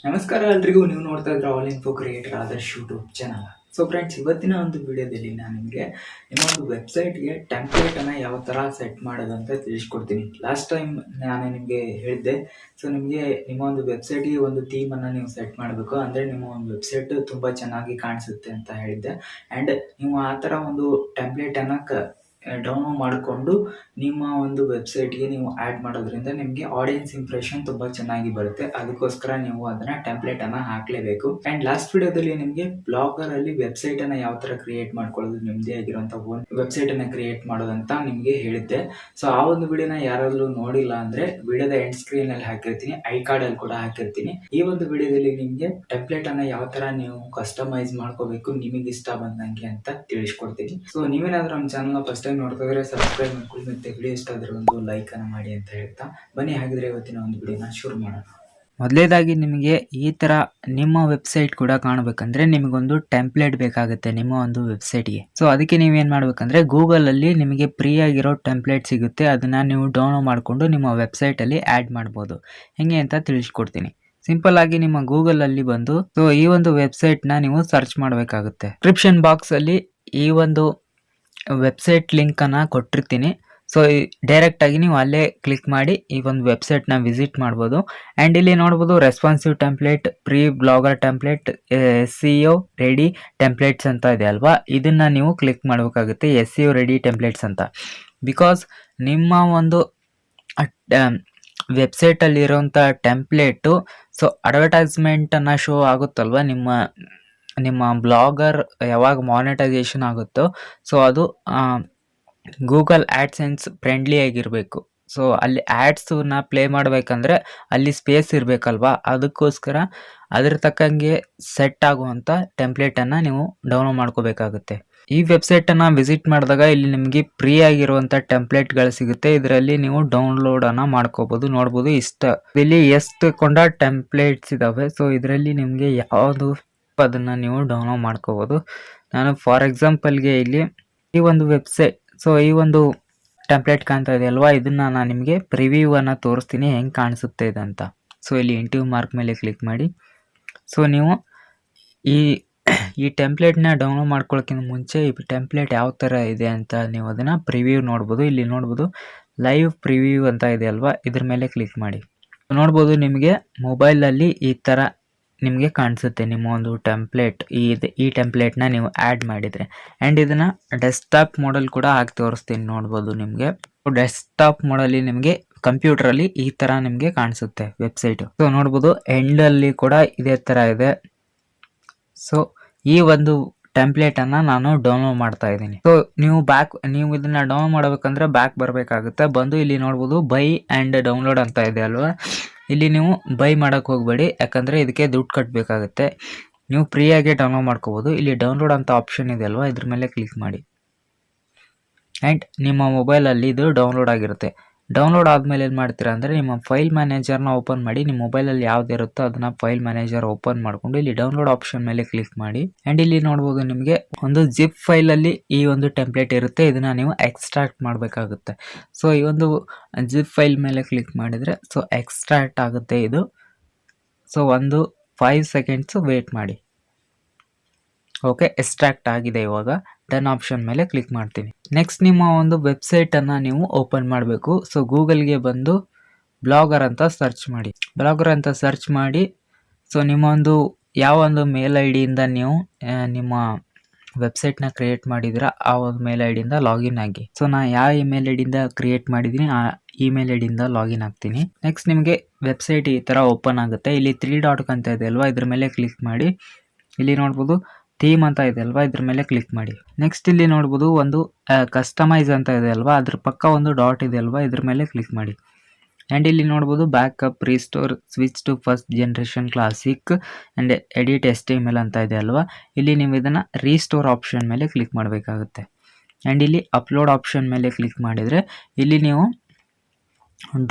ನಮಸ್ಕಾರ ಎಲ್ರಿಗೂ. ನೀವು ನೋಡ್ತಾ ಇದ್ರೆ all info creator Adarsh YouTube channel. So friends, ಇವತ್ತಿನ ಒಂದು ವಿಡಿಯೋದಲ್ಲಿ ನಾನು ನಿಮಗೆ ನಿಮ್ಮ ಒಂದು ವೆಬ್ಸೈಟ್ಗೆ ಟೆಂಪ್ಲೇಟನ್ನು ಯಾವ ಥರ ಸೆಟ್ ಮಾಡೋದಂತ ತಿಳಿಸ್ಕೊಡ್ತೀನಿ. ಲಾಸ್ಟ್ ಟೈಮ್ ನಾನು ನಿಮಗೆ ಹೇಳಿದ್ದೆ. ಸೊ ನಿಮಗೆ ನಿಮ್ಮ ಒಂದು ವೆಬ್ಸೈಟ್ಗೆ ಒಂದು ಥೀಮನ್ನು ನೀವು ಸೆಟ್ ಮಾಡಬೇಕು, ಅಂದರೆ ನಿಮ್ಮ ಒಂದು ವೆಬ್ಸೈಟ್ ತುಂಬ ಚೆನ್ನಾಗಿ ಕಾಣಿಸುತ್ತೆ ಅಂತ ಹೇಳಿದ್ದೆ. ಆ್ಯಂಡ್ ನೀವು ಆ ಥರ ಒಂದು ಟೆಂಪ್ಲೇಟನ್ನು ಡೌನ್ಲೋಡ್ ಮಾಡಿಕೊಂಡು ನಿಮ್ಮ ಒಂದು ವೆಬ್ಸೈಟ್ಗೆ ನೀವು ಆ್ಯಡ್ ಮಾಡೋದ್ರಿಂದ ನಿಮಗೆ ಆಡಿಯನ್ಸ್ ಇಂಪ್ರೆಷನ್ ತುಂಬ ಚೆನ್ನಾಗಿ ಬರುತ್ತೆ. ಅದಕ್ಕೋಸ್ಕರ ನೀವು ಅದನ್ನು ಟೆಂಪ್ಲೇಟನ್ನು ಹಾಕಲೇಬೇಕು. ಆ್ಯಂಡ್ ಲಾಸ್ಟ್ ವಿಡಿಯೋದಲ್ಲಿ ನಿಮಗೆ ಬ್ಲಾಗರಲ್ಲಿ ವೆಬ್ಸೈಟನ್ನು ಯಾವ ಥರ ಕ್ರಿಯೇಟ್ ಮಾಡ್ಕೊಳ್ಳೋದು, ನಿಮ್ಮದೇ ಆಗಿರುವಂಥ ಒಂದು ವೆಬ್ಸೈಟನ್ನು ಕ್ರಿಯೇಟ್ ಮಾಡೋದಂತ ನಿಮಗೆ ಹೇಳಿದ್ದೆ. ಸೊ ಆ ಒಂದು ವಿಡಿಯೋನ ಯಾರಾದರೂ ನೋಡಿಲ್ಲ ಅಂದರೆ ವಿಡಿಯೋದ ಎಂಡ್ ಸ್ಕ್ರೀನಲ್ಲಿ ಹಾಕಿರ್ತೀನಿ, ಐ ಕಾರ್ಡಲ್ಲಿ ಕೂಡ ಹಾಕಿರ್ತೀನಿ. ಈ ಒಂದು ವಿಡಿಯೋದಲ್ಲಿ ನಿಮಗೆ ಟೆಂಪ್ಲೇಟನ್ನು ಯಾವ ಥರ ನೀವು ಕಸ್ಟಮೈಸ್ ಮಾಡ್ಕೋಬೇಕು ನಿಮಗೆ ಇಷ್ಟ ಬಂದಂಗೆ ಅಂತ ತಿಳಿಸ್ಕೊಡ್ತೀನಿ. ಸೊ ನೀವೇನಾದ್ರೂ ನಮ್ಮ ಚಾನಲ್ನ ಫಸ್ಟ್ ಟೈಮ್ ನೋಡ್ತಾ ಇದ್ರೆ ಸಬ್ಸ್ಕ್ರೈಬ್ ಮಾಡ್ಕೊಳ್ಳಿ, ಮತ್ತೆ ವಿಡಿಯೋ ಇಷ್ಟ ಆದರೆ ಒಂದು ಲೈಕ್ ಅನ್ನು ಮಾಡಿ ಅಂತ ಹೇಳ್ತಾ ಬನ್ನಿ, ಹಾಗಿದ್ರೆ ಇವತ್ತಿನ ಒಂದು ವಿಡಿಯೋನ ಶುರು ಮಾಡೋಣ. ಮೊದಲೇದಾಗಿ ನಿಮಗೆ ಈ ಥರ ನಿಮ್ಮ ವೆಬ್ಸೈಟ್ ಕೂಡ ಕಾಣಬೇಕಂದ್ರೆ ನಿಮಗೊಂದು ಟೆಂಪ್ಲೇಟ್ ಬೇಕಾಗುತ್ತೆ ನಿಮ್ಮ ಒಂದು ವೆಬ್ಸೈಟ್ಗೆ. ಸೊ ಅದಕ್ಕೆ ನೀವೇನು ಮಾಡಬೇಕಂದ್ರೆ ಗೂಗಲಲ್ಲಿ ನಿಮಗೆ ಫ್ರೀ ಆಗಿರೋ ಟೆಂಪ್ಲೇಟ್ ಸಿಗುತ್ತೆ, ಅದನ್ನು ನೀವು ಡೌನ್ಲೋಡ್ ಮಾಡಿಕೊಂಡು ನಿಮ್ಮ ವೆಬ್ಸೈಟಲ್ಲಿ ಆ್ಯಡ್ ಮಾಡ್ಬೋದು. ಹೇಗೆ ಅಂತ ತಿಳಿಸ್ಕೊಡ್ತೀನಿ. ಸಿಂಪಲ್ ಆಗಿ ನಿಮ್ಮ ಗೂಗಲಲ್ಲಿ ಬಂದು ಸೊ ಈ ಒಂದು ವೆಬ್ಸೈಟ್ನ ನೀವು ಸರ್ಚ್ ಮಾಡಬೇಕಾಗುತ್ತೆ. ಡಿಸ್ಕ್ರಿಪ್ಷನ್ ಬಾಕ್ಸಲ್ಲಿ ಈ ಒಂದು ವೆಬ್ಸೈಟ್ ಲಿಂಕನ್ನು ಕೊಟ್ಟಿರ್ತೀನಿ. ಸೊ ಡೈರೆಕ್ಟಾಗಿ ನೀವು ಅಲ್ಲೇ ಕ್ಲಿಕ್ ಮಾಡಿ ಈ ಒಂದು ವೆಬ್ಸೈಟ್ನ ವಿಸಿಟ್ ಮಾಡ್ಬೋದು. ಆ್ಯಂಡ್ ಇಲ್ಲಿ ನೋಡ್ಬೋದು responsive template, free blogger template, SEO ready templates ಅಂತ ಇದೆ ಅಲ್ವಾ, ಇದನ್ನು ನೀವು ಕ್ಲಿಕ್ ಮಾಡಬೇಕಾಗುತ್ತೆ, SEO ರೆಡಿ ಟೆಂಪ್ಲೇಟ್ಸ್ ಅಂತ. ಬಿಕಾಸ್ ನಿಮ್ಮ ಒಂದು ವೆಬ್ಸೈಟಲ್ಲಿರೋಂಥ ಟೆಂಪ್ಲೇಟು ಸೊ ಅಡ್ವರ್ಟೈಸ್ಮೆಂಟನ್ನು ಶೋ ಆಗುತ್ತಲ್ವ, ನಿಮ್ಮ ಬ್ಲಾಗರ್ ಯಾವಾಗ ಮಾನಿಟೈಸೇಷನ್ ಆಗುತ್ತೋ ಸೊ ಅದು ಗೂಗಲ್ ಆ್ಯಡ್ಸೆನ್ಸ್ ಫ್ರೆಂಡ್ಲಿ ಆಗಿರಬೇಕು. ಸೊ ಅಲ್ಲಿ ಆ್ಯಡ್ಸನ್ನ ಪ್ಲೇ ಮಾಡಬೇಕಂದ್ರೆ ಅಲ್ಲಿ ಸ್ಪೇಸ್ ಇರಬೇಕಲ್ವಾ, ಅದಕ್ಕೋಸ್ಕರ ಅದ್ರ ತಕ್ಕಂಗೆ ಸೆಟ್ ಆಗುವಂಥ ಟೆಂಪ್ಲೇಟನ್ನು ನೀವು ಡೌನ್ಲೋಡ್ ಮಾಡ್ಕೋಬೇಕಾಗುತ್ತೆ. ಈ ವೆಬ್ಸೈಟನ್ನು ವಿಸಿಟ್ ಮಾಡಿದಾಗ ಇಲ್ಲಿ ನಿಮಗೆ ಫ್ರೀ ಆಗಿರುವಂಥ ಟೆಂಪ್ಲೇಟ್ಗಳು ಸಿಗುತ್ತೆ. ಇದರಲ್ಲಿ ನೀವು ಡೌನ್ಲೋಡನ್ನು ಮಾಡ್ಕೋಬೋದು. ನೋಡ್ಬೋದು ಇಲ್ಲಿ ಎಷ್ಟು ಕೊಂಡ ಟೆಂಪ್ಲೇಟ್ಸ್ ಇದ್ದಾವೆ. ಸೊ ಇದರಲ್ಲಿ ನಿಮಗೆ ಯಾವುದು ಅದನ್ನು ನೀವು ಡೌನ್ಲೋಡ್ ಮಾಡ್ಕೋಬೋದು. ನಾನು ಫಾರ್ ಎಕ್ಸಾಂಪಲ್ಗೆ ಇಲ್ಲಿ ಈ ಒಂದು ವೆಬ್ಸೈಟ್, ಸೊ ಈ ಒಂದು ಟೆಂಪ್ಲೇಟ್ ಕಾಣ್ತಾ ಇದೆ ಅಲ್ವಾ, ಇದನ್ನು ನಾನು ನಿಮಗೆ ಪ್ರಿವ್ಯೂವನ್ನು ತೋರಿಸ್ತೀನಿ ಹೆಂಗೆ ಕಾಣಿಸುತ್ತೆ ಇದಂತ. ಸೊ ಇಲ್ಲಿ ಇಂಟಿವ್ ಮಾರ್ಕ್ ಮೇಲೆ ಕ್ಲಿಕ್ ಮಾಡಿ. ಸೊ ನೀವು ಈ ಟೆಂಪ್ಲೇಟ್ನ ಡೌನ್ಲೋಡ್ ಮಾಡ್ಕೊಳ್ಳೋಕ್ಕಿಂತ ಮುಂಚೆ ಈ ಟೆಂಪ್ಲೇಟ್ ಯಾವ ಥರ ಇದೆ ಅಂತ ನೀವು ಅದನ್ನು ಪ್ರಿವ್ಯೂ ನೋಡ್ಬೋದು. ಇಲ್ಲಿ ನೋಡ್ಬೋದು ಲೈವ್ ಪ್ರಿವ್ಯೂ ಅಂತ ಇದೆ ಅಲ್ವಾ, ಇದ್ರ ಮೇಲೆ ಕ್ಲಿಕ್ ಮಾಡಿ. ನೋಡ್ಬೋದು ನಿಮಗೆ ಮೊಬೈಲಲ್ಲಿ ಈ ಥರ ನಿಮಗೆ ಕಾಣಿಸುತ್ತೆ ನಿಮ್ಮ ಒಂದು ಟೆಂಪ್ಲೇಟ್. ಈ ಟೆಂಪ್ಲೇಟ್ನ ನೀವು ಆ್ಯಡ್ ಮಾಡಿದರೆ. ಆ್ಯಂಡ್ ಇದನ್ನು ಡೆಸ್ಕ್ಟಾಪ್ ಮೋಡಲ್ ಕೂಡ ಹಾಕಿ ತೋರಿಸ್ತೀನಿ. ನೋಡ್ಬೋದು ನಿಮಗೆ ಡೆಸ್ಕ್ಟಾಪ್ ಮೋಡಲ್ಲಿ ನಿಮಗೆ ಕಂಪ್ಯೂಟ್ರಲ್ಲಿ ಈ ಥರ ನಿಮಗೆ ಕಾಣಿಸುತ್ತೆ ವೆಬ್ಸೈಟು. ಸೊ ನೋಡ್ಬೋದು ಎಂಡಲ್ಲಿ ಕೂಡ ಇದೇ ಥರ ಇದೆ. ಸೊ ಈ ಒಂದು ಟೆಂಪ್ಲೇಟನ್ನು ನಾನು ಡೌನ್ಲೋಡ್ ಮಾಡ್ತಾ ಇದ್ದೀನಿ. ಸೊ ನೀವು ಇದನ್ನು ಡೌನ್ಲೋಡ್ ಮಾಡಬೇಕಂದ್ರೆ ಬ್ಯಾಕ್ ಬರಬೇಕಾಗುತ್ತೆ. ಬಂದು ಇಲ್ಲಿ ನೋಡ್ಬೋದು ಬೈ ಆ್ಯಂಡ್ ಡೌನ್ಲೋಡ್ ಅಂತ ಇದೆ ಅಲ್ವಾ, ಇಲ್ಲಿ ನೀವು ಬೈ ಮಾಡೋಕ್ಕೆ ಹೋಗಬೇಡಿ, ಯಾಕಂದರೆ ಇದಕ್ಕೆ ದುಡ್ಡು ಕಟ್ಟಬೇಕಾಗುತ್ತೆ. ನೀವು ಫ್ರೀಯಾಗಿ ಡೌನ್ಲೋಡ್ ಮಾಡ್ಕೋಬೋದು. ಇಲ್ಲಿ ಡೌನ್ಲೋಡ್ ಅಂತ ಆಪ್ಷನ್ ಇದೆ ಅಲ್ವಾ, ಇದ್ರ ಮೇಲೆ ಕ್ಲಿಕ್ ಮಾಡಿ. ಆ್ಯಂಡ್ ನಿಮ್ಮ ಮೊಬೈಲಲ್ಲಿ ಇದು ಡೌನ್ಲೋಡ್ ಆಗಿರುತ್ತೆ. ಡೌನ್ಲೋಡ್ ಆದಮೇಲೆ ಏನು ಮಾಡ್ತೀರಾ ಅಂದರೆ ನಿಮ್ಮ ಫೈಲ್ ಮ್ಯಾನೇಜರ್ನ ಓಪನ್ ಮಾಡಿ. ನಿಮ್ಮ ಮೊಬೈಲಲ್ಲಿ ಯಾವುದಿರುತ್ತೋ ಅದನ್ನು ಫೈಲ್ ಮ್ಯಾನೇಜರ್ ಓಪನ್ ಮಾಡಿಕೊಂಡು ಇಲ್ಲಿ ಡೌನ್ಲೋಡ್ ಆಪ್ಷನ್ ಮೇಲೆ ಕ್ಲಿಕ್ ಮಾಡಿ. ಆ್ಯಂಡ್ ಇಲ್ಲಿ ನೋಡ್ಬೋದು ನಿಮಗೆ ಒಂದು ಜಿಪ್ ಫೈಲಲ್ಲಿ ಈ ಒಂದು ಟೆಂಪ್ಲೇಟ್ ಇರುತ್ತೆ, ಇದನ್ನು ನೀವು ಎಕ್ಸ್ಟ್ರಾಕ್ಟ್ ಮಾಡಬೇಕಾಗುತ್ತೆ. ಸೊ ಈ ಒಂದು ಜಿಪ್ ಫೈಲ್ ಮೇಲೆ ಕ್ಲಿಕ್ ಮಾಡಿದರೆ ಸೊ ಎಕ್ಸ್ಟ್ರಾಕ್ಟ್ ಆಗುತ್ತೆ ಇದು. ಸೊ 5 ಸೆಕೆಂಡ್ಸು ವೇಟ್ ಮಾಡಿ. ಓಕೆ, ಎಕ್ಸ್ಟ್ರಾಕ್ಟ್ ಆಗಿದೆ. ಇವಾಗ ಡನ್ ಆಪ್ಷನ್ ಮೇಲೆ ಕ್ಲಿಕ್ ಮಾಡ್ತೀನಿ. ನೆಕ್ಸ್ಟ್ ನಿಮ್ಮ ಒಂದು ವೆಬ್ಸೈಟನ್ನು ನೀವು ಓಪನ್ ಮಾಡಬೇಕು. ಸೊ ಗೂಗಲ್ಗೆ ಬಂದು ಬ್ಲಾಗರ್ ಅಂತ ಸರ್ಚ್ ಮಾಡಿ. ಸೊ ನಿಮ್ಮ ಒಂದು ಯಾವ ಒಂದು ಮೇಲ್ ಐ ಡಿಯಿಂದ ನೀವು ನಿಮ್ಮ ವೆಬ್ಸೈಟ್ನ ಕ್ರಿಯೇಟ್ ಮಾಡಿದ್ದೀರಾ ಆ ಒಂದು ಮೇಲ್ ಐ ಡಿಯಿಂದ ಲಾಗಿನ್ ಆಗಿ. ಸೊ ನಾನು ಯಾವ ಇಮೇಲ್ ಐ ಡಿಯಿಂದ ಕ್ರಿಯೇಟ್ ಮಾಡಿದ್ದೀನಿ ಆ ಇಮೇಲ್ ಐ ಡಿಯಿಂದ ಲಾಗಿನ್ ಆಗ್ತೀನಿ. ನೆಕ್ಸ್ಟ್ ನಿಮಗೆ ವೆಬ್ಸೈಟ್ ಈ ಥರ ಓಪನ್ ಆಗುತ್ತೆ. ಇಲ್ಲಿ 3 ಡಾಟ್ ಅಂತ ಇದೆ ಅಲ್ವಾ, ಇದ್ರ ಮೇಲೆ ಕ್ಲಿಕ್ ಮಾಡಿ. ಇಲ್ಲಿ ನೋಡ್ಬೋದು ಥೀಮ್ ಅಂತ ಇದೆ ಅಲ್ವಾ, ಇದ್ರ ಮೇಲೆ ಕ್ಲಿಕ್ ಮಾಡಿ. ನೆಕ್ಸ್ಟ್ ಇಲ್ಲಿ ನೋಡ್ಬೋದು ಒಂದು ಕಸ್ಟಮೈಸ್ ಅಂತ ಇದೆ ಅಲ್ವಾ, ಅದ್ರ ಪಕ್ಕ ಒಂದು ಡಾಟ್ ಇದೆ ಅಲ್ವಾ, ಇದ್ರ ಮೇಲೆ ಕ್ಲಿಕ್ ಮಾಡಿ. ಆ್ಯಂಡ್ ಇಲ್ಲಿ ನೋಡ್ಬೋದು backup, restore, switch to first generation classic and edit HTML ಅಂತ ಇದೆ ಅಲ್ವಾ, ಇಲ್ಲಿ ನೀವು ಇದನ್ನು ರೀಸ್ಟೋರ್ ಆಪ್ಷನ್ ಮೇಲೆ ಕ್ಲಿಕ್ ಮಾಡಬೇಕಾಗುತ್ತೆ. ಆ್ಯಂಡ್ ಇಲ್ಲಿ ಅಪ್ಲೋಡ್ ಆಪ್ಷನ್ ಮೇಲೆ ಕ್ಲಿಕ್ ಮಾಡಿದರೆ ಇಲ್ಲಿ ನೀವು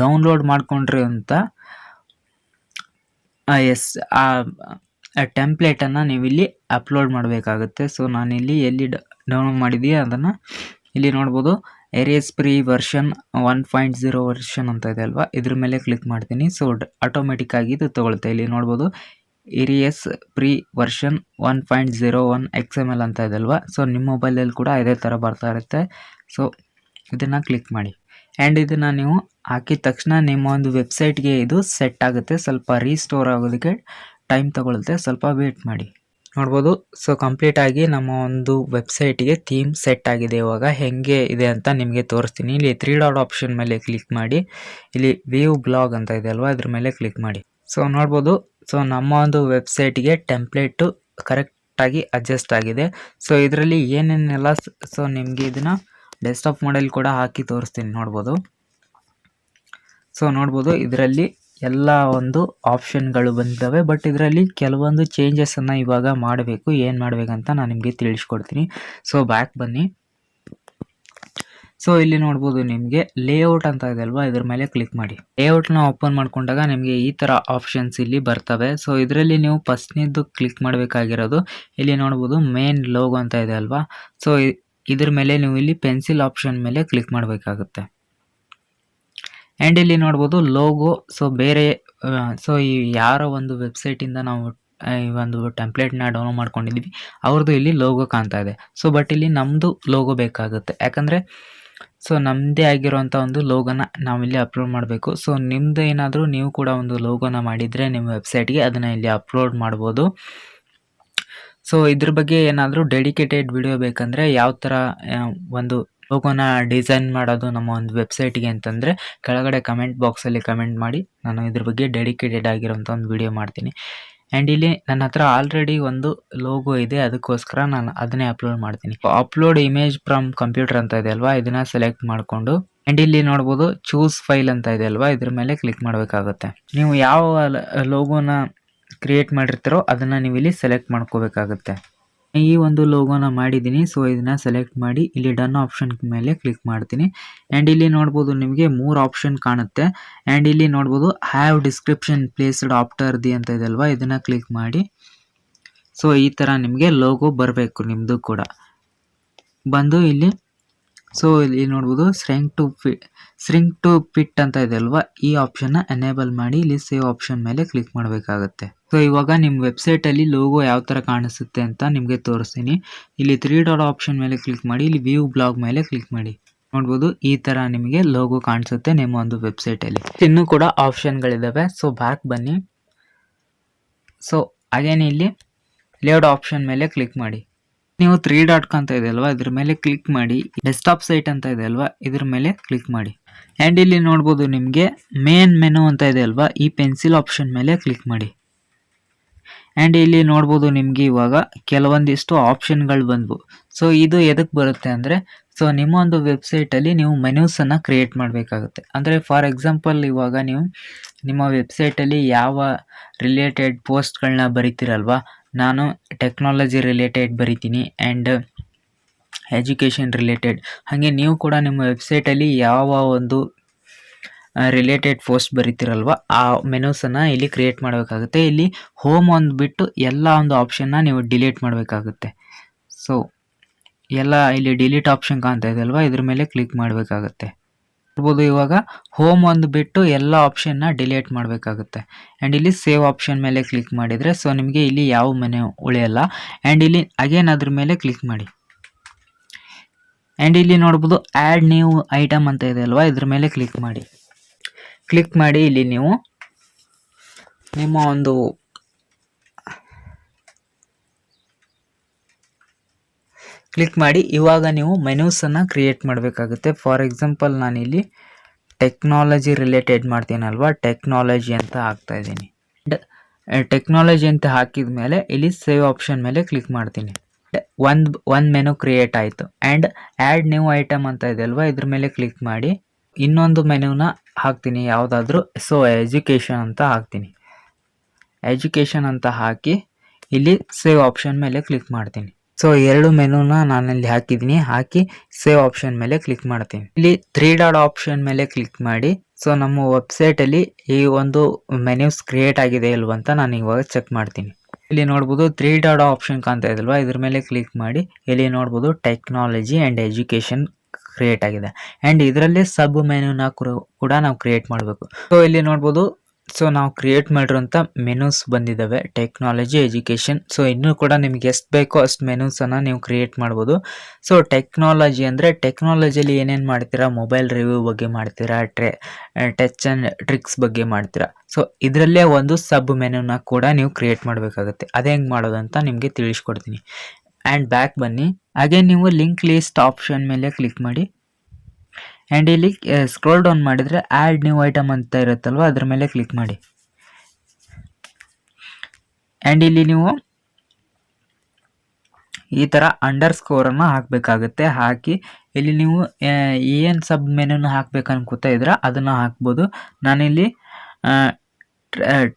ಡೌನ್ಲೋಡ್ ಮಾಡ್ಕೊಂಡ್ರಿ ಅಂತ ಟೆಂಪ್ಲೇಟನ್ನು ನೀವು ಇಲ್ಲಿ ಅಪ್ಲೋಡ್ ಮಾಡಬೇಕಾಗುತ್ತೆ. ಸೊ ನಾನಿಲ್ಲಿ ಎಲ್ಲಿ ಡೌನ್ಲೋಡ್ ಮಾಡಿದ್ದೀವಿ ಅದನ್ನು ಇಲ್ಲಿ ನೋಡ್ಬೋದು ಏರಿಯಸ್ ಪ್ರೀ ವರ್ಷನ್ 1.0 ವರ್ಷನ್ ಅಂತ ಇದೆ ಅಲ್ವಾ, ಇದ್ರ ಮೇಲೆ ಕ್ಲಿಕ್ ಮಾಡ್ತೀನಿ. ಸೊ ಆಟೋಮೆಟಿಕ್ ಆಗಿ ಇದು ತಗೊಳುತ್ತೆ. ಇಲ್ಲಿ ನೋಡ್ಬೋದು ಏರಿಯಸ್ ಪ್ರೀ ವರ್ಷನ್ 1.01 XML ಅಂತ ಇದೆ ಅಲ್ವಾ. ಸೊ ನಿಮ್ಮ ಮೊಬೈಲಲ್ಲಿ ಕೂಡ ಇದೇ ಥರ ಬರ್ತಾ ಇರುತ್ತೆ. ಸೊ ಇದನ್ನು ಕ್ಲಿಕ್ ಮಾಡಿ. ಆ್ಯಂಡ್ ಇದನ್ನು ನೀವು ಹಾಕಿದ ತಕ್ಷಣ ನಿಮ್ಮ ಒಂದು ವೆಬ್ಸೈಟ್ಗೆ ಇದು ಸೆಟ್ ಆಗುತ್ತೆ. ಸ್ವಲ್ಪ ರೀಸ್ಟೋರ್ ಆಗೋದಕ್ಕೆ ಟೈಮ್ ತಗೊಳುತ್ತೆ, ಸ್ವಲ್ಪ ವೇಟ್ ಮಾಡಿ. ನೋಡ್ಬೋದು, ಸೊ ಕಂಪ್ಲೀಟ್ ಆಗಿ ನಮ್ಮ ಒಂದು ವೆಬ್ಸೈಟ್ಗೆ ಥೀಮ್ ಸೆಟ್ ಆಗಿದೆ. ಇವಾಗ ಹೆಂಗೆ ಇದೆ ಅಂತ ನಿಮಗೆ ತೋರಿಸ್ತೀನಿ. ಇಲ್ಲಿ 3 ಡಾಟ್ ಆಪ್ಷನ್ ಮೇಲೆ ಕ್ಲಿಕ್ ಮಾಡಿ, ಇಲ್ಲಿ ವ್ಯೂ ಬ್ಲಾಗ್ ಅಂತ ಇದೆ ಅಲ್ವಾ, ಇದ್ರ ಮೇಲೆ ಕ್ಲಿಕ್ ಮಾಡಿ. ಸೊ ನೋಡ್ಬೋದು, ಸೊ ನಮ್ಮ ಒಂದು ವೆಬ್ಸೈಟ್ಗೆ ಟೆಂಪ್ಲೇಟು ಕರೆಕ್ಟಾಗಿ ಅಡ್ಜಸ್ಟ್ ಆಗಿದೆ. ಸೊ ಇದರಲ್ಲಿ ಏನೇನೆಲ್ಲ, ಸೊ ನಿಮಗೆ ಇದನ್ನು ಡೆಸ್ಕ್ಟಾಪ್ ಮಾಡೆಲ್ ಕೂಡ ಹಾಕಿ ತೋರಿಸ್ತೀನಿ. ನೋಡ್ಬೋದು ಇದರಲ್ಲಿ ಎಲ್ಲ ಒಂದು ಆಪ್ಷನ್ಗಳು ಬಂದಿದ್ದಾವೆ. ಬಟ್ ಇದರಲ್ಲಿ ಕೆಲವೊಂದು ಚೇಂಜಸನ್ನು ಇವಾಗ ಮಾಡಬೇಕು. ಏನು ಮಾಡಬೇಕಂತ ನಾನು ನಿಮಗೆ ತಿಳಿಸ್ಕೊಡ್ತೀನಿ. ಸೊ ಬ್ಯಾಕ್ ಬನ್ನಿ. ಸೊ ಇಲ್ಲಿ ನೋಡ್ಬೋದು ನಿಮಗೆ ಲೇಔಟ್ ಅಂತ ಇದೆ ಅಲ್ವಾ, ಇದ್ರ ಮೇಲೆ ಕ್ಲಿಕ್ ಮಾಡಿ. ಲೇಔಟ್ನ ಓಪನ್ ಮಾಡ್ಕೊಂಡಾಗ ನಿಮಗೆ ಈ ಥರ ಆಪ್ಷನ್ಸ್ ಇಲ್ಲಿ ಬರ್ತವೆ. ಸೊ ಇದರಲ್ಲಿ ನೀವು ಫಸ್ಟ್ನೇದು ಕ್ಲಿಕ್ ಮಾಡಬೇಕಾಗಿರೋದು, ಇಲ್ಲಿ ನೋಡ್ಬೋದು ಮೇನ್ ಲೋಗೋ ಅಂತ ಇದೆ ಅಲ್ವಾ. ಸೊ ಇದ್ರ ಮೇಲೆ ನೀವು ಇಲ್ಲಿ ಪೆನ್ಸಿಲ್ ಆಪ್ಷನ್ ಮೇಲೆ ಕ್ಲಿಕ್ ಮಾಡಬೇಕಾಗುತ್ತೆ. ಆ್ಯಂಡ್ ಇಲ್ಲಿ ನೋಡ್ಬೋದು ಲೋಗೋ, ಸೊ ಬೇರೆ ಸೊ ಈ ಯಾರೋ ಒಂದು ವೆಬ್ಸೈಟಿಂದ ನಾವು ಈ ಒಂದು ಟೆಂಪ್ಲೇಟ್ನ ಡೌನ್ಲೋಡ್ ಮಾಡ್ಕೊಂಡಿದ್ವಿ, ಅವ್ರದ್ದು ಇಲ್ಲಿ ಲೋಗೋ ಕಾಣ್ತಾ ಇದೆ. ಸೊ ಬಟ್ ಇಲ್ಲಿ ನಮ್ಮದು ಲೋಗೋ ಬೇಕಾಗುತ್ತೆ, ಯಾಕಂದರೆ ಸೊ ನಮ್ಮದೇ ಆಗಿರೋಂಥ ಒಂದು ಲೋಗೋನ ನಾವಿಲ್ಲಿ ಅಪ್ಲೋಡ್ ಮಾಡಬೇಕು. ಸೊ ನಿಮ್ಮದು ಏನಾದರೂ ನೀವು ಕೂಡ ಒಂದು ಲೋಗೋನ ಮಾಡಿದರೆ ನಿಮ್ಮ ವೆಬ್ಸೈಟ್ಗೆ, ಅದನ್ನು ಇಲ್ಲಿ ಅಪ್ಲೋಡ್ ಮಾಡ್ಬೋದು. ಸೊ ಇದ್ರ ಬಗ್ಗೆ ಏನಾದರೂ ಡೆಡಿಕೇಟೆಡ್ ವಿಡಿಯೋ ಬೇಕಂದರೆ ಯಾವ ಥರ ಒಂದು ಲೋಗೋನ ಡಿಸೈನ್ ಮಾಡೋದು ನಮ್ಮ ಒಂದು ವೆಬ್ಸೈಟ್ಗೆ ಅಂತಂದರೆ ಕೆಳಗಡೆ ಕಮೆಂಟ್ ಬಾಕ್ಸಲ್ಲಿ ಕಮೆಂಟ್ ಮಾಡಿ, ನಾನು ಇದ್ರ ಬಗ್ಗೆ ಡೆಡಿಕೇಟೆಡ್ ಆಗಿರೋಂಥ ಒಂದು ವಿಡಿಯೋ ಮಾಡ್ತೀನಿ. ಆ್ಯಂಡ್ ಇಲ್ಲಿ ನನ್ನ ಹತ್ರ ಆಲ್ರೆಡಿ ಒಂದು ಲೋಗೋ ಇದೆ, ಅದಕ್ಕೋಸ್ಕರ ನಾನು ಅದನ್ನೇ ಅಪ್ಲೋಡ್ ಮಾಡ್ತೀನಿ. ಅಪ್ಲೋಡ್ ಇಮೇಜ್ ಫ್ರಮ್ ಕಂಪ್ಯೂಟರ್ ಅಂತ ಇದೆ ಅಲ್ವಾ, ಇದನ್ನು ಸೆಲೆಕ್ಟ್ ಮಾಡಿಕೊಂಡು ಆ್ಯಂಡ್ ಇಲ್ಲಿ ನೋಡ್ಬೋದು ಚೂಸ್ ಫೈಲ್ ಅಂತ ಇದೆ ಅಲ್ವಾ, ಇದ್ರ ಮೇಲೆ ಕ್ಲಿಕ್ ಮಾಡಬೇಕಾಗುತ್ತೆ. ನೀವು ಯಾವ ಲೋಗೋನ ಕ್ರಿಯೇಟ್ ಮಾಡಿರ್ತೀರೋ ಅದನ್ನು ನೀವು ಇಲ್ಲಿ ಸೆಲೆಕ್ಟ್ ಮಾಡ್ಕೋಬೇಕಾಗುತ್ತೆ. ಈ ಒಂದು ಲೋಗೋನ ಮಾಡಿದ್ದೀನಿ. ಸೊ ಇದನ್ನು ಸೆಲೆಕ್ಟ್ ಮಾಡಿ ಇಲ್ಲಿ ಡನ್ ಆಪ್ಷನ್ ಮೇಲೆ ಕ್ಲಿಕ್ ಮಾಡ್ತೀನಿ. ಆ್ಯಂಡ್ ಇಲ್ಲಿ ನೋಡ್ಬೋದು ನಿಮಗೆ 3 ಆಪ್ಷನ್ ಕಾಣುತ್ತೆ. ಆ್ಯಂಡ್ ಇಲ್ಲಿ ನೋಡ್ಬೋದು have description placed after the ಅಂತ ಇದೆ ಅಲ್ವಾ, ಇದನ್ನು ಕ್ಲಿಕ್ ಮಾಡಿ. ಸೊ ಈ ಥರ ನಿಮಗೆ ಲೋಗೋ ಬರಬೇಕು ನಿಮ್ಮದು ಕೂಡ ಬಂದು ಇಲ್ಲಿ. ಸೊ ಇಲ್ಲಿ ನೋಡ್ಬೋದು ಸ್ರಿಂಕ್ ಟು ಫಿಟ್ ಅಂತ ಇದೆ ಅಲ್ವಾ, ಈ ಆಪ್ಷನ್ನ ಎನೇಬಲ್ ಮಾಡಿ ಇಲ್ಲಿ ಸೇವ್ ಆಪ್ಷನ್ ಮೇಲೆ ಕ್ಲಿಕ್ ಮಾಡಬೇಕಾಗುತ್ತೆ. ಸೊ ಇವಾಗ ನಿಮ್ಮ ವೆಬ್ಸೈಟಲ್ಲಿ ಲೋಗೋ ಯಾವ ಥರ ಕಾಣಿಸುತ್ತೆ ಅಂತ ನಿಮಗೆ ತೋರಿಸ್ತೀನಿ. ಇಲ್ಲಿ 3 ಡಾಟ್ ಆಪ್ಷನ್ ಮೇಲೆ ಕ್ಲಿಕ್ ಮಾಡಿ, ಇಲ್ಲಿ ವ್ಯೂ ಬ್ಲಾಗ್ ಮೇಲೆ ಕ್ಲಿಕ್ ಮಾಡಿ. ನೋಡ್ಬೋದು ಈ ಥರ ನಿಮಗೆ ಲೋಗೋ ಕಾಣಿಸುತ್ತೆ ನಿಮ್ಮ ಒಂದು ವೆಬ್ಸೈಟಲ್ಲಿ. ಇನ್ನೂ ಕೂಡ ಆಪ್ಷನ್ಗಳಿದ್ದಾವೆ. ಸೊ ಬ್ಯಾಕ್ ಬನ್ನಿ. ಸೊ ಹಾಗೇನೆ ಇಲ್ಲಿ ಲೇಔಟ್ ಆಪ್ಷನ್ ಮೇಲೆ ಕ್ಲಿಕ್ ಮಾಡಿ. ನೀವು 3 ಡಾಟ್ ಅಂತ ಇದೆ ಅಲ್ವಾ, ಇದ್ರ ಮೇಲೆ ಕ್ಲಿಕ್ ಮಾಡಿ. ಡೆಸ್ಕ್ಟಾಪ್ ಸೈಟ್ ಅಂತ ಇದೆ ಅಲ್ವಾ, ಇದ್ರ ಮೇಲೆ ಕ್ಲಿಕ್ ಮಾಡಿ. ಆ್ಯಂಡ್ ಇಲ್ಲಿ ನೋಡ್ಬೋದು ನಿಮಗೆ ಮೇನ್ ಮೆನು ಅಂತ ಇದೆ ಅಲ್ವಾ, ಈ ಪೆನ್ಸಿಲ್ ಆಪ್ಷನ್ ಮೇಲೆ ಕ್ಲಿಕ್ ಮಾಡಿ. ಆ್ಯಂಡ್ ಇಲ್ಲಿ ನೋಡ್ಬೋದು ನಿಮಗೆ ಇವಾಗ ಕೆಲವೊಂದಿಷ್ಟು ಆಪ್ಷನ್ಗಳು ಬಂದವು. ಸೊ ಇದು ಎದಕ್ಕೆ ಬರುತ್ತೆ ಅಂದರೆ, ಸೊ ನಿಮ್ಮ ಒಂದು ವೆಬ್ಸೈಟಲ್ಲಿ ನೀವು ಮೆನ್ಯೂಸನ್ನು ಕ್ರಿಯೇಟ್ ಮಾಡಬೇಕಾಗುತ್ತೆ. ಅಂದರೆ ಫಾರ್ ಎಕ್ಸಾಂಪಲ್ ಇವಾಗ ನೀವು ನಿಮ್ಮ ವೆಬ್ಸೈಟಲ್ಲಿ ಯಾವ ರಿಲೇಟೆಡ್ ಪೋಸ್ಟ್ಗಳನ್ನ ಬರಿತೀರಲ್ವಾ, ನಾನು ಟೆಕ್ನಾಲಜಿ ರಿಲೇಟೆಡ್ ಬರಿತೀನಿ ಆ್ಯಂಡ್ ಎಜುಕೇಷನ್ ರಿಲೇಟೆಡ್. ಹಾಗೆ ನೀವು ಕೂಡ ನಿಮ್ಮ ವೆಬ್ಸೈಟಲ್ಲಿ ಯಾವ ಒಂದು ರಿಲೇಟೆಡ್ ಪೋಸ್ಟ್ ಬರಿತೀರಲ್ವ, ಆ ಮೆನೂಸನ್ನು ಇಲ್ಲಿ ಕ್ರಿಯೇಟ್ ಮಾಡಬೇಕಾಗುತ್ತೆ. ಇಲ್ಲಿ ಹೋಮ್ ಒಂದು ಬಿಟ್ಟು ಎಲ್ಲ ಒಂದು ಆಪ್ಷನ್ನ ನೀವು ಡಿಲೀಟ್ ಮಾಡಬೇಕಾಗುತ್ತೆ. ಸೊ ಎಲ್ಲ ಇಲ್ಲಿ ಡಿಲೀಟ್ ಆಪ್ಷನ್ ಕಾಣ್ತಾ ಇದೆ ಅಲ್ವಾ, ಇದ್ರ ಮೇಲೆ ಕ್ಲಿಕ್ ಮಾಡಬೇಕಾಗುತ್ತೆ. ನೋಡ್ಬೋದು ಇವಾಗ ಹೋಮ್ ಒಂದು ಬಿಟ್ಟು ಎಲ್ಲ ಆಪ್ಷನ್ನ ಡಿಲೀಟ್ ಮಾಡಬೇಕಾಗುತ್ತೆ. ಆ್ಯಂಡ್ ಇಲ್ಲಿ ಸೇವ್ ಆಪ್ಷನ್ ಮೇಲೆ ಕ್ಲಿಕ್ ಮಾಡಿದರೆ ಸೊ ನಿಮಗೆ ಇಲ್ಲಿ ಯಾವ ಮೆನು ಉಳಿಯಲ್ಲ. ಆ್ಯಂಡ್ ಇಲ್ಲಿ ಅಗೇನ್ ಅದ್ರ ಮೇಲೆ ಕ್ಲಿಕ್ ಮಾಡಿ. ಆ್ಯಂಡ್ ಇಲ್ಲಿ ನೋಡ್ಬೋದು ಆ್ಯಡ್ ನ್ಯೂ ಐಟಮ್ ಅಂತ ಇದೆ ಅಲ್ವಾ, ಇದ್ರ ಮೇಲೆ ಕ್ಲಿಕ್ ಮಾಡಿ. ಕ್ಲಿಕ್ ಮಾಡಿ ಇಲ್ಲಿ ನೀವು ನಿಮ್ಮ ಒಂದು ಕ್ಲಿಕ್ ಮಾಡಿ ಇವಾಗ ನೀವು ಮೆನ್ಯೂಸನ್ನು ಕ್ರಿಯೇಟ್ ಮಾಡಬೇಕಾಗುತ್ತೆ. ಫಾರ್ ಎಕ್ಸಾಂಪಲ್ ನಾನಿಲ್ಲಿ ಟೆಕ್ನಾಲಜಿ ರಿಲೇಟೆಡ್ ಮಾಡ್ತೀನಲ್ವಾ, ಟೆಕ್ನಾಲಜಿ ಅಂತ ಹಾಕ್ತಾ ಇದ್ದೀನಿ. ಟೆಕ್ನಾಲಜಿ ಅಂತ ಹಾಕಿದ ಮೇಲೆ ಇಲ್ಲಿ ಸೇವ್ ಆಪ್ಷನ್ ಮೇಲೆ ಕ್ಲಿಕ್ ಮಾಡ್ತೀನಿ. ಒಂದು ಮೆನು ಕ್ರಿಯೇಟ್ ಆಯಿತು. ಆ್ಯಂಡ್ ಆ್ಯಡ್ ನ್ಯೂ ಐಟಮ್ ಅಂತ ಇದೆ ಅಲ್ವಾ, ಇದ್ರ ಮೇಲೆ ಕ್ಲಿಕ್ ಮಾಡಿ ಇನ್ನೊಂದು ಮೆನುನ ಹಾಕ್ತೀನಿ ಯಾವುದಾದ್ರೂ. ಸೊ ಎಜುಕೇಷನ್ ಅಂತ ಹಾಕ್ತೀನಿ. ಎಜುಕೇಷನ್ ಅಂತ ಹಾಕಿ ಇಲ್ಲಿ ಸೇವ್ ಆಪ್ಷನ್ ಮೇಲೆ ಕ್ಲಿಕ್ ಮಾಡ್ತೀನಿ. ಸೊ 2 ಮೆನುನ ನಾನಲ್ಲಿ ಹಾಕಿದ್ದೀನಿ. ಹಾಕಿ ಸೇವ್ ಆಪ್ಷನ್ ಮೇಲೆ ಕ್ಲಿಕ್ ಮಾಡ್ತೀನಿ. ಇಲ್ಲಿ 3 ಡಾಟ್ ಆಪ್ಷನ್ ಮೇಲೆ ಕ್ಲಿಕ್ ಮಾಡಿ. ಸೊ ನಮ್ಮ ವೆಬ್ಸೈಟಲ್ಲಿ ಈ ಒಂದು ಮೆನ್ಯೂಸ್ ಕ್ರಿಯೇಟ್ ಆಗಿದೆ ಇಲ್ವಂತ ನಾನು ಇವಾಗ ಚೆಕ್ ಮಾಡ್ತೀನಿ. ಇಲ್ಲಿ ನೋಡ್ಬೋದು 3 ಡಾಟ್ ಆಪ್ಷನ್ ಕಾಣ್ತಾ ಇದಲ್ವಾ, ಇದ್ರ ಮೇಲೆ ಕ್ಲಿಕ್ ಮಾಡಿ ಇಲ್ಲಿ ನೋಡ್ಬೋದು ಟೆಕ್ನಾಲಜಿ ಆ್ಯಂಡ್ ಎಜುಕೇಷನ್ ಕ್ರಿಯೇಟ್ ಆಗಿದೆ. ಆ್ಯಂಡ್ ಇದರಲ್ಲೇ ಸಬ್ ಮೆನುನ ಕೂಡ ನಾವು ಕ್ರಿಯೇಟ್ ಮಾಡಬೇಕು. ಸೊ ಇಲ್ಲಿ ನೋಡ್ಬೋದು, ಸೊ ನಾವು ಕ್ರಿಯೇಟ್ ಮಾಡಿರೋಂಥ ಮೆನೂಸ್ ಬಂದಿದ್ದಾವೆ, ಟೆಕ್ನಾಲಜಿ, ಎಜುಕೇಷನ್. ಸೊ ಇನ್ನೂ ಕೂಡ ನಿಮ್ಗೆ ಎಷ್ಟು ಬೇಕೋ ಅಷ್ಟು ಮೆನೂಸನ್ನು ನೀವು ಕ್ರಿಯೇಟ್ ಮಾಡ್ಬೋದು. ಸೊ ಟೆಕ್ನಾಲಜಿ ಅಂದರೆ ಟೆಕ್ನಾಲಜಿಯಲ್ಲಿ ಏನೇನು ಮಾಡ್ತೀರಾ, ಮೊಬೈಲ್ ರಿವ್ಯೂ ಬಗ್ಗೆ ಮಾಡ್ತೀರಾ, ಟಚ್ ಆ್ಯಂಡ್ ಟ್ರಿಕ್ಸ್ ಬಗ್ಗೆ ಮಾಡ್ತೀರಾ. ಸೊ ಇದರಲ್ಲೇ ಒಂದು ಸಬ್ ಮೆನುನ ಕೂಡ ನೀವು ಕ್ರಿಯೇಟ್ ಮಾಡಬೇಕಾಗುತ್ತೆ. ಅದು ಹೆಂಗೆ ಮಾಡೋದು ಅಂತ ನಿಮಗೆ ತಿಳಿಸ್ಕೊಡ್ತೀನಿ. ಆ್ಯಂಡ್ ಬ್ಯಾಕ್ ಬನ್ನಿ. ಹಾಗೆ ನೀವು ಲಿಂಕ್ ಲಿಸ್ಟ್ ಆಪ್ಷನ್ ಮೇಲೆ ಕ್ಲಿಕ್ ಮಾಡಿ. ಆ್ಯಂಡ್ ಇಲ್ಲಿ ಸ್ಕ್ರೋಲ್ ಡೌನ್ ಮಾಡಿದರೆ ಆ್ಯಡ್ ನ್ಯೂ ಐಟಮ್ ಅಂತ ಇರುತ್ತಲ್ವ, ಅದ್ರ ಮೇಲೆ ಕ್ಲಿಕ್ ಮಾಡಿ. ಆ್ಯಂಡ್ ಇಲ್ಲಿ ನೀವು ಈ ಥರ ಅಂಡರ್ ಸ್ಕೋರನ್ನು ಹಾಕಬೇಕಾಗುತ್ತೆ. ಹಾಕಿ ಇಲ್ಲಿ ನೀವು ಏನು ಸಬ್ ಮೆನುನ ಹಾಕ್ಬೇಕು ಅನ್ಕೋತಾ ಇದ್ರೆ ಅದನ್ನು ಹಾಕ್ಬೋದು. ನಾನಿಲ್ಲಿ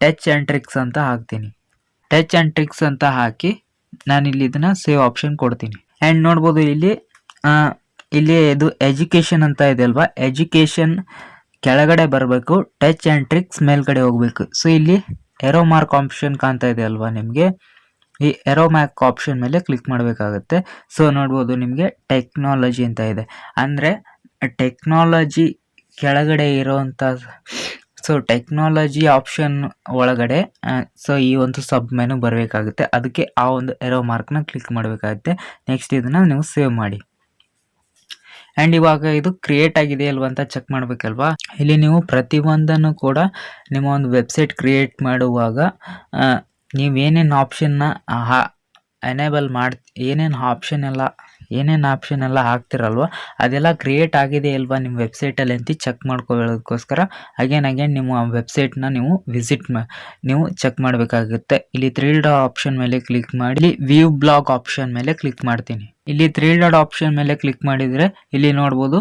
ಟಚ್ ಆ್ಯಂಡ್ ಟ್ರಿಕ್ಸ್ ಅಂತ ಹಾಕ್ತೀನಿ. ಟಚ್ ಆ್ಯಂಡ್ ಟ್ರಿಕ್ಸ್ ಅಂತ ಹಾಕಿ ನಾನಿಲ್ಲಿ ಇದನ್ನು ಸೇವ್ ಆಪ್ಷನ್ ಕೊಡ್ತೀನಿ. ಆ್ಯಂಡ್ ನೋಡ್ಬೋದು ಇಲ್ಲಿ ಇದು ಎಜುಕೇಷನ್ ಅಂತ ಇದೆ ಅಲ್ವಾ, ಎಜುಕೇಷನ್ ಕೆಳಗಡೆ ಬರಬೇಕು, ಟಚ್ ಆ್ಯಂಡ್ ಟ್ರಿಕ್ಸ್ ಮೇಲ್ಗಡೆ ಹೋಗಬೇಕು. ಸೊ ಇಲ್ಲಿ ಎರೋ ಮಾರ್ಕ್ ಆಪ್ಷನ್ ಕಾಣ್ತಾ ಇದೆ ಅಲ್ವಾ ನಿಮಗೆ, ಈ ಎರೋ ಮಾರ್ಕ್ ಆಪ್ಷನ್ ಮೇಲೆ ಕ್ಲಿಕ್ ಮಾಡಬೇಕಾಗುತ್ತೆ. ಸೊ ನೋಡ್ಬೋದು ನಿಮಗೆ ಟೆಕ್ನಾಲಜಿ ಅಂತ ಇದೆ, ಅಂದರೆ ಟೆಕ್ನಾಲಜಿ ಕೆಳಗಡೆ ಇರೋವಂಥ, ಸೊ ಟೆಕ್ನಾಲಜಿ ಆಪ್ಷನ್ ಒಳಗಡೆ ಸೊ ಈ ಒಂದು ಸಬ್ ಮೆನು ಬರಬೇಕಾಗುತ್ತೆ. ಅದಕ್ಕೆ ಆ ಒಂದು ಎರೋ ಮಾರ್ಕ್ನ ಕ್ಲಿಕ್ ಮಾಡಬೇಕಾಗುತ್ತೆ. ನೆಕ್ಸ್ಟ್ ಇದನ್ನು ನೀವು ಸೇವ್ ಮಾಡಿ. ಆ್ಯಂಡ್ ಇವಾಗ ಇದು ಕ್ರಿಯೇಟ್ ಆಗಿದೆ ಅಲ್ವಾ ಅಂತ ಚೆಕ್ ಮಾಡಬೇಕಲ್ವಾ. ಇಲ್ಲಿ ನೀವು ಪ್ರತಿಯೊಂದನ್ನು ಕೂಡ ನಿಮ್ಮ ಒಂದು ವೆಬ್ಸೈಟ್ ಕ್ರಿಯೇಟ್ ಮಾಡುವಾಗ ನೀವೇನೇನು ಆಪ್ಷನ್ನ ಎನೇಬಲ್ ಏನೇನು ಆಪ್ಷನ್ ಎಲ್ಲ ಹಾಕ್ತಿರಲ್ವ ಅದೆಲ್ಲ ಕ್ರಿಯೇಟ್ ಆಗಿದೆ ಅಲ್ವಾ ನಿಮ್ಮ ವೆಬ್ಸೈಟಲ್ಲಿ ಅಂತ ಚೆಕ್ ಮಾಡ್ಕೊಳ್ಳೋದಕ್ಕೋಸ್ಕರ ಅಗೇನ್ ನಿಮ್ಮ ವೆಬ್ಸೈಟ್ನ ನೀವು ಚೆಕ್ ಮಾಡಬೇಕಾಗುತ್ತೆ. ಇಲ್ಲಿ 3 ಡಾಟ್ ಆಪ್ಷನ್ ಮೇಲೆ ಕ್ಲಿಕ್ ಮಾಡಿ ವ್ಯೂ ಬ್ಲಾಗ್ ಆಪ್ಷನ್ ಮೇಲೆ ಕ್ಲಿಕ್ ಮಾಡ್ತೀನಿ. ಇಲ್ಲಿ 3 ಡಾಟ್ ಆಪ್ಷನ್ ಮೇಲೆ ಕ್ಲಿಕ್ ಮಾಡಿದರೆ ಇಲ್ಲಿ ನೋಡ್ಬೋದು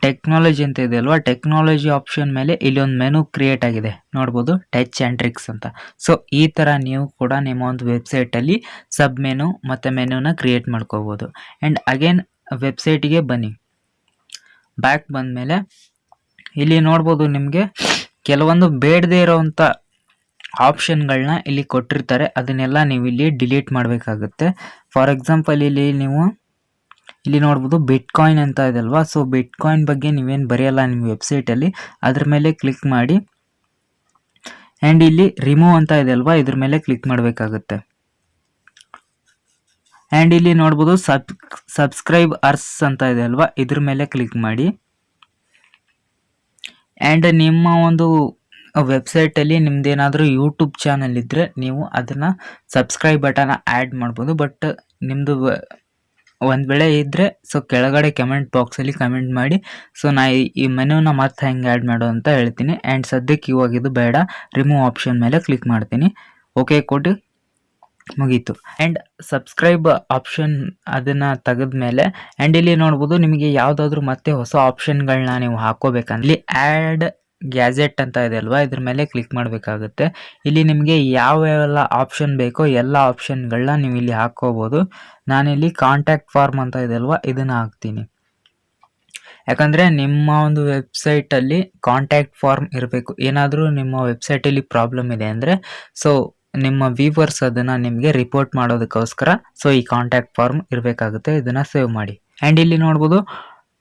ಟೆಕ್ನಾಲಜಿ ಅಂತ ಇದೆ ಅಲ್ವಾ, ಟೆಕ್ನಾಲಜಿ ಆಪ್ಷನ್ ಮೇಲೆ ಇಲ್ಲಿ ಒಂದು ಮೆನು ಕ್ರಿಯೇಟ್ ಆಗಿದೆ ನೋಡ್ಬೋದು, ಟಚ್ ಆ್ಯಂಡ್ ಟ್ರಿಕ್ಸ್ ಅಂತ. ಸೊ ಈ ಥರ ನೀವು ಕೂಡ ನಿಮ್ಮ ಒಂದು ವೆಬ್ಸೈಟಲ್ಲಿ ಸಬ್ ಮೆನು ಮತ್ತು ಮೆನುನ ಕ್ರಿಯೇಟ್ ಮಾಡ್ಕೋಬೋದು. ಆ್ಯಂಡ್ ಅಗೇನ್ ವೆಬ್ಸೈಟಿಗೆ ಬನ್ನಿ. ಬ್ಯಾಕ್ ಬಂದಮೇಲೆ ಇಲ್ಲಿ ನೋಡ್ಬೋದು ನಿಮಗೆ ಕೆಲವೊಂದು ಬೇಡದೇ ಇರೋವಂಥ ಆಪ್ಷನ್ಗಳನ್ನ ಇಲ್ಲಿ ಕೊಟ್ಟಿರ್ತಾರೆ, ಅದನ್ನೆಲ್ಲ ನೀವು ಇಲ್ಲಿ ಡಿಲೀಟ್ ಮಾಡಬೇಕಾಗುತ್ತೆ. ಫಾರ್ ಎಕ್ಸಾಂಪಲ್ ಇಲ್ಲಿ ನೋಡ್ಬೋದು ಬಿಟ್ಕಾಯಿನ್ ಅಂತ ಇದೆ ಅಲ್ವಾ, ಸೊ ಬಿಟ್ಕಾಯಿನ್ ಬಗ್ಗೆ ನೀವೇನು ಬರೆಯಲ್ಲ ನಿಮ್ಮ ವೆಬ್ಸೈಟಲ್ಲಿ, ಅದ್ರ ಮೇಲೆ ಕ್ಲಿಕ್ ಮಾಡಿ. ಆ್ಯಂಡ್ ಇಲ್ಲಿ ರಿಮೂವ್ ಅಂತ ಇದೆ ಅಲ್ವಾ, ಇದ್ರ ಮೇಲೆ ಕ್ಲಿಕ್ ಮಾಡಬೇಕಾಗುತ್ತೆ. ಆ್ಯಂಡ್ ಇಲ್ಲಿ ನೋಡ್ಬೋದು ಸಬ್ಸ್ಕ್ರೈಬ್ ಅರ್ಸ್ ಅಂತ ಇದೆ ಅಲ್ವಾ, ಇದ್ರ ಮೇಲೆ ಕ್ಲಿಕ್ ಮಾಡಿ. ಆ್ಯಂಡ್ ನಿಮ್ಮ ಒಂದು ವೆಬ್ಸೈಟಲ್ಲಿ ನಿಮ್ದೇನಾದರೂ ಯೂಟ್ಯೂಬ್ ಚಾನಲ್ ಇದ್ದರೆ ನೀವು ಅದನ್ನು ಸಬ್ಸ್ಕ್ರೈಬ್ ಬಟನ್ನ ಆ್ಯಡ್ ಮಾಡ್ಬೋದು. ಬಟ್ ನಿಮ್ಮದು ಒಂದು ವೇಳೆ ಇದ್ದರೆ ಸೊ ಕೆಳಗಡೆ ಕಮೆಂಟ್ ಬಾಕ್ಸಲ್ಲಿ ಕಮೆಂಟ್ ಮಾಡಿ. ಸೊ ನಾ ಈ ಮೆನುನ ಮತ್ತೆ ಹೆಂಗೆ ಆ್ಯಡ್ ಮಾಡೋ ಅಂತ ಹೇಳ್ತೀನಿ. ಆ್ಯಂಡ್ ಸದ್ಯಕ್ಕೆ ಇವಾಗಿದು ಬೇಡ, ರಿಮೂವ್ ಆಪ್ಷನ್ ಮೇಲೆ ಕ್ಲಿಕ್ ಮಾಡ್ತೀನಿ. ಓಕೆ ಕೊಟ್ಟು ಮುಗೀತು. ಆ್ಯಂಡ್ ಸಬ್ಸ್ಕ್ರೈಬ್ ಆಪ್ಷನ್ ಅದನ್ನು ತೆಗೆದ್ಮೇಲೆ ಆ್ಯಂಡ್ ಇಲ್ಲಿ ನೋಡ್ಬೋದು ನಿಮಗೆ ಯಾವುದಾದ್ರೂ ಮತ್ತೆ ಹೊಸ ಆಪ್ಷನ್ಗಳನ್ನ ನೀವು ಹಾಕೋಬೇಕಂದ್ರೆ ಇಲ್ಲಿ ಆ್ಯಡ್ ಗ್ಯಾಜೆಟ್ ಅಂತ ಇದೆ ಅಲ್ವಾ, ಇದ್ರ ಮೇಲೆ ಕ್ಲಿಕ್ ಮಾಡಬೇಕಾಗುತ್ತೆ. ಇಲ್ಲಿ ನಿಮಗೆ ಯಾವೆಲ್ಲ ಆಪ್ಷನ್ ಬೇಕೋ ಎಲ್ಲ ಆಪ್ಷನ್ಗಳನ್ನ ನೀವು ಇಲ್ಲಿ ಹಾಕ್ಕೋಬೋದು. ನಾನಿಲ್ಲಿ ಕಾಂಟ್ಯಾಕ್ಟ್ ಫಾರ್ಮ್ ಅಂತ ಇದೆ ಅಲ್ವಾ, ಇದನ್ನು ಹಾಕ್ತೀನಿ. ಯಾಕಂದರೆ ನಿಮ್ಮ ಒಂದು ವೆಬ್ಸೈಟಲ್ಲಿ ಕಾಂಟ್ಯಾಕ್ಟ್ ಫಾರ್ಮ್ ಇರಬೇಕು. ಏನಾದರೂ ನಿಮ್ಮ ವೆಬ್ಸೈಟಲ್ಲಿ ಪ್ರಾಬ್ಲಮ್ ಇದೆ ಅಂದರೆ ಸೊ ನಿಮ್ಮ ವ್ಯೂವರ್ಸ್ ಅದನ್ನು ನಿಮಗೆ ರಿಪೋರ್ಟ್ ಮಾಡೋದಕ್ಕೋಸ್ಕರ ಸೊ ಈ ಕಾಂಟ್ಯಾಕ್ಟ್ ಫಾರ್ಮ್ ಇರಬೇಕಾಗುತ್ತೆ. ಇದನ್ನು ಸೇವ್ ಮಾಡಿ. ಆ್ಯಂಡ್ ಇಲ್ಲಿ ನೋಡ್ಬೋದು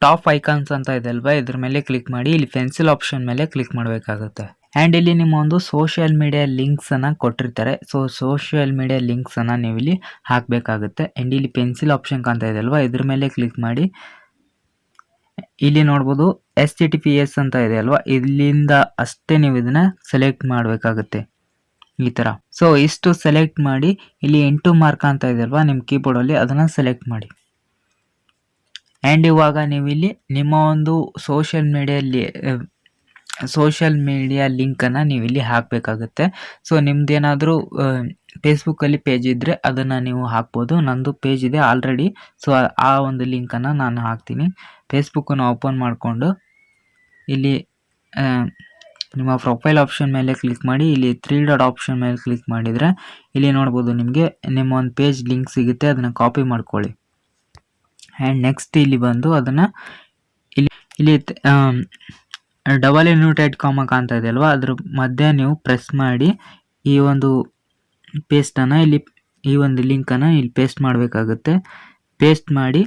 ಟಾಪ್ ಐಕಾನ್ಸ್ ಅಂತ ಇದೆ ಅಲ್ವಾ, ಇದ್ರ ಮೇಲೆ ಕ್ಲಿಕ್ ಮಾಡಿ. ಇಲ್ಲಿ ಪೆನ್ಸಿಲ್ ಆಪ್ಷನ್ ಮೇಲೆ ಕ್ಲಿಕ್ ಮಾಡಬೇಕಾಗುತ್ತೆ. ಆ್ಯಂಡ್ ಇಲ್ಲಿ ನಿಮ್ಮ ಒಂದು ಸೋಷಿಯಲ್ ಮೀಡಿಯಾ ಲಿಂಕ್ಸನ್ನು ಕೊಟ್ಟಿರ್ತಾರೆ, ಸೊ ಸೋಷಿಯಲ್ ಮೀಡಿಯಾ ಲಿಂಕ್ಸನ್ನು ನೀವು ಇಲ್ಲಿ ಹಾಕಬೇಕಾಗುತ್ತೆ. ಆ್ಯಂಡ್ ಇಲ್ಲಿ ಪೆನ್ಸಿಲ್ ಆಪ್ಷನ್ ಕಾಣ್ತಾ ಇದೆ ಅಲ್ವಾ, ಇದ್ರ ಮೇಲೆ ಕ್ಲಿಕ್ ಮಾಡಿ. ಇಲ್ಲಿ ನೋಡ್ಬೋದು HTTPS ಅಂತ ಇದೆ ಅಲ್ವಾ, ಇಲ್ಲಿಂದ ಅಷ್ಟೇ ನೀವು ಇದನ್ನು ಸೆಲೆಕ್ಟ್ ಮಾಡಬೇಕಾಗುತ್ತೆ ಈ ಥರ. ಸೊ ಇಷ್ಟು ಸೆಲೆಕ್ಟ್ ಮಾಡಿ ಇಲ್ಲಿ 8 ಮಾರ್ಕ್ ಅಂತ ಇದೆ ಅಲ್ವಾ ನಿಮ್ಮ ಕೀಬೋರ್ಡಲ್ಲಿ, ಅದನ್ನು ಸೆಲೆಕ್ಟ್ ಮಾಡಿ. ಆ್ಯಂಡ್ ಇವಾಗ ನೀವು ಇಲ್ಲಿ ನಿಮ್ಮ ಒಂದು ಸೋಷಿಯಲ್ ಮೀಡಿಯಾ ಲಿಂಕನ್ನು ನೀವು ಇಲ್ಲಿ ಹಾಕಬೇಕಾಗುತ್ತೆ. ಸೊ ನಿಮ್ದೇನಾದರೂ ಫೇಸ್ಬುಕ್ಕಲ್ಲಿ ಪೇಜ್ ಇದ್ದರೆ ಅದನ್ನು ನೀವು ಹಾಕ್ಬೋದು. ನಂದು ಪೇಜ್ ಇದೆ ಆಲ್ರೆಡಿ, ಸೊ ಆ ಒಂದು ಲಿಂಕನ್ನು ನಾನು ಹಾಕ್ತೀನಿ. ಫೇಸ್ಬುಕ್ಕನ್ನು ಓಪನ್ ಮಾಡಿಕೊಂಡು ಇಲ್ಲಿ ನಿಮ್ಮ ಪ್ರೊಫೈಲ್ ಆಪ್ಷನ್ ಮೇಲೆ ಕ್ಲಿಕ್ ಮಾಡಿ. ಇಲ್ಲಿ 3 ಡಾಟ್ ಆಪ್ಷನ್ ಮೇಲೆ ಕ್ಲಿಕ್ ಮಾಡಿದರೆ ಇಲ್ಲಿ ನೋಡ್ಬೋದು ನಿಮಗೆ ನಿಮ್ಮ ಒಂದು ಪೇಜ್ ಲಿಂಕ್ ಸಿಗುತ್ತೆ, ಅದನ್ನು ಕಾಪಿ ಮಾಡ್ಕೊಳ್ಳಿ. ಆ್ಯಂಡ್ ನೆಕ್ಸ್ಟ್ ಇಲ್ಲಿ ಬಂದು ಅದನ್ನು ಇಲ್ಲಿ ಡಬಲ್ ಇನ್ವರ್ಟೆಡ್ ಕಾಮ ಕಾಣ್ತಾ ಇದೆ ಅಲ್ವಾ, ಅದ್ರ ಮಧ್ಯೆ ನೀವು ಪ್ರೆಸ್ ಮಾಡಿ ಈ ಒಂದು ಪೇಸ್ಟನ್ನು ಈ ಒಂದು ಲಿಂಕನ್ನು ಇಲ್ಲಿ ಪೇಸ್ಟ್ ಮಾಡಬೇಕಾಗುತ್ತೆ. ಪೇಸ್ಟ್ ಮಾಡಿ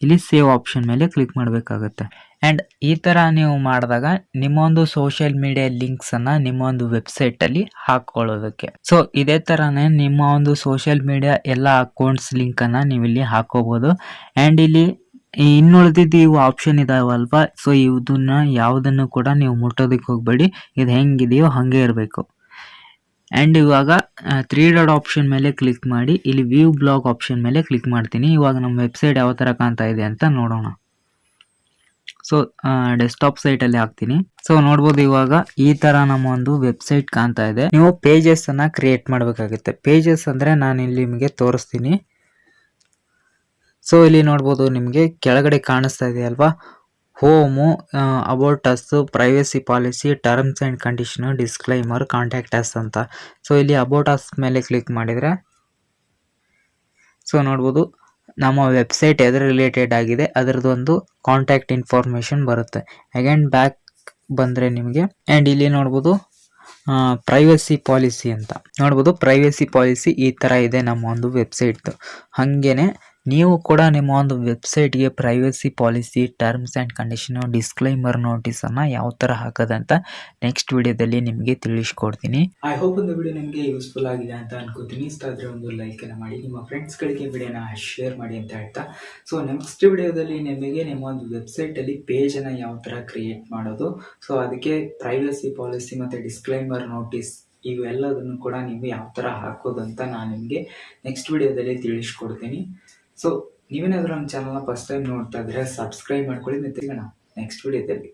ಇಲ್ಲಿ ಸೇವ್ ಆಪ್ಷನ್ ಮೇಲೆ ಕ್ಲಿಕ್ ಮಾಡಬೇಕಾಗುತ್ತೆ. ಆ್ಯಂಡ್ ಈ ಥರ ನೀವು ಮಾಡಿದಾಗ ನಿಮ್ಮ ಒಂದು ಸೋಷಿಯಲ್ ಮೀಡಿಯಾ ಲಿಂಕ್ಸನ್ನು ನಿಮ್ಮ ಒಂದು ವೆಬ್ಸೈಟಲ್ಲಿ ಹಾಕ್ಕೊಳ್ಳೋದಕ್ಕೆ. ಸೊ ಇದೇ ಥರನೇ ನಿಮ್ಮ ಒಂದು ಸೋಷಿಯಲ್ ಮೀಡಿಯಾ ಎಲ್ಲ ಅಕೌಂಟ್ಸ್ ಲಿಂಕನ್ನು ನೀವು ಇಲ್ಲಿ ಹಾಕೋಬೋದು. ಆ್ಯಂಡ್ ಇಲ್ಲಿ ಇನ್ನುಳಿದಿದ್ದು ಇವು ಆಪ್ಷನ್ ಇದಾವಲ್ವಾ, ಸೊ ಇದನ್ನ ಯಾವುದನ್ನು ಕೂಡ ನೀವು ಮುಟ್ಟೋದಕ್ಕೆ ಹೋಗಬೇಡಿ. ಇದು ಹೆಂಗಿದೆಯೋ ಹಾಗೆ ಇರಬೇಕು. ಆ್ಯಂಡ್ ಇವಾಗ 3 ಡಾಟ್ ಆಪ್ಷನ್ ಮೇಲೆ ಕ್ಲಿಕ್ ಮಾಡಿ ಇಲ್ಲಿ ವ್ಯೂ ಬ್ಲಾಗ್ ಆಪ್ಷನ್ ಮೇಲೆ ಕ್ಲಿಕ್ ಮಾಡ್ತೀನಿ. ಇವಾಗ ನಮ್ಮ ವೆಬ್ಸೈಟ್ ಯಾವ ಥರ ಕಾಣ್ತಾ ಇದೆ ಅಂತ ನೋಡೋಣ. ಸೊ ಡೆಸ್ಕ್ಟಾಪ್ ಸೈಟಲ್ಲಿ ಹಾಕ್ತೀನಿ. ಸೊ ನೋಡ್ಬೋದು ಇವಾಗ ಈ ಥರ ನಮ್ಮ ಒಂದು ವೆಬ್ಸೈಟ್ ಕಾಣ್ತಾ ಇದೆ. ನೀವು ಪೇಜಸ್ಸನ್ನು ಕ್ರಿಯೇಟ್ ಮಾಡಬೇಕಾಗುತ್ತೆ. ಪೇಜಸ್ ಅಂದರೆ ನಾನು ಇಲ್ಲಿ ನಿಮಗೆ ತೋರಿಸ್ತೀನಿ. ಸೊ ಇಲ್ಲಿ ನೋಡ್ಬೋದು ನಿಮಗೆ ಕೆಳಗಡೆ ಕಾಣಿಸ್ತಾ ಇದೆ ಅಲ್ವಾ, home, about us, privacy policy, terms and condition, disclaimer, contact us ಅಂತ. ಸೊ ಇಲ್ಲಿ ಅಬೌಟ್ ಅಸ್ ಮೇಲೆ ಕ್ಲಿಕ್ ಮಾಡಿದರೆ ಸೊ ನೋಡ್ಬೋದು ನಮ್ಮ ವೆಬ್ಸೈಟ್ ಎದ್ರ ರಿಲೇಟೆಡ್ ಆಗಿದೆ ಅದರದ್ದೊಂದು ಕಾಂಟ್ಯಾಕ್ಟ್ ಇನ್ಫಾರ್ಮೇಷನ್ ಬರುತ್ತೆ. ಅಗೇನ್ ಬ್ಯಾಕ್ ಬಂದರೆ ನಿಮಗೆ ಆ್ಯಂಡ್ ಇಲ್ಲಿ ನೋಡ್ಬೋದು ಪ್ರೈವಸಿ ಪಾಲಿಸಿ ಅಂತ ನೋಡ್ಬೋದು. ಪ್ರೈವಸಿ ಪಾಲಿಸಿ ಈ ಥರ ಇದೆ ನಮ್ಮ ಒಂದು ವೆಬ್ಸೈಟ್ದು. ಹಾಗೇನೆ ನೀವು ಕೂಡ ನಿಮ್ಮ ಒಂದು ವೆಬ್ಸೈಟ್ಗೆ privacy policy, terms and condition, disclaimer ನೋಟಿಸನ್ನು ಯಾವ ಥರ ಹಾಕೋದಂತ ನೆಕ್ಸ್ಟ್ ವಿಡಿಯೋದಲ್ಲಿ ನಿಮಗೆ ತಿಳಿಸ್ಕೊಡ್ತೀನಿ. ಐ ಹೋಪ್ ಒಂದು ವಿಡಿಯೋ ನಿಮಗೆ ಯೂಸ್ಫುಲ್ ಆಗಿದೆ ಅಂತ ಅನ್ಕೋತೀನಿ. ಇಷ್ಟ ಆದರೆ ಒಂದು ಲೈಕನ್ನು ಮಾಡಿ, ನಿಮ್ಮ ಫ್ರೆಂಡ್ಸ್ಗಳಿಗೆ ವಿಡಿಯೋನ ಶೇರ್ ಮಾಡಿ ಅಂತ ಹೇಳ್ತಾ, ಸೊ ನೆಕ್ಸ್ಟ್ ವಿಡಿಯೋದಲ್ಲಿ ನಿಮಗೆ ನಿಮ್ಮ ಒಂದು ವೆಬ್ಸೈಟಲ್ಲಿ ಪೇಜನ್ನು ಯಾವ ಥರ ಕ್ರಿಯೇಟ್ ಮಾಡೋದು, ಸೊ ಅದಕ್ಕೆ ಪ್ರೈವಸಿ ಪಾಲಿಸಿ ಮತ್ತು ಡಿಸ್ಕ್ಲೈಮರ್ ನೋಟಿಸ್ ಇವೆಲ್ಲದನ್ನು ಕೂಡ ನೀವು ಯಾವ ಥರ ಹಾಕೋದು ಅಂತ ನಾನು ನಿಮಗೆ ನೆಕ್ಸ್ಟ್ ವಿಡಿಯೋದಲ್ಲಿ ತಿಳಿಸ್ಕೊಡ್ತೀನಿ. ಸೊ ನೀವೇನಾದರೂ ನಮ್ಮ ಚಾನಲ್ನ ಫಸ್ಟ್ ಟೈಮ್ ನೋಡ್ತಾ ಇದ್ರೆ ಸಬ್ಸ್ಕ್ರೈಬ್ ಮಾಡ್ಕೊಳ್ಳಿ. ಮತ್ತೆ ನೆಕ್ಸ್ಟ್ ವಿಡಿಯೋದಲ್ಲಿ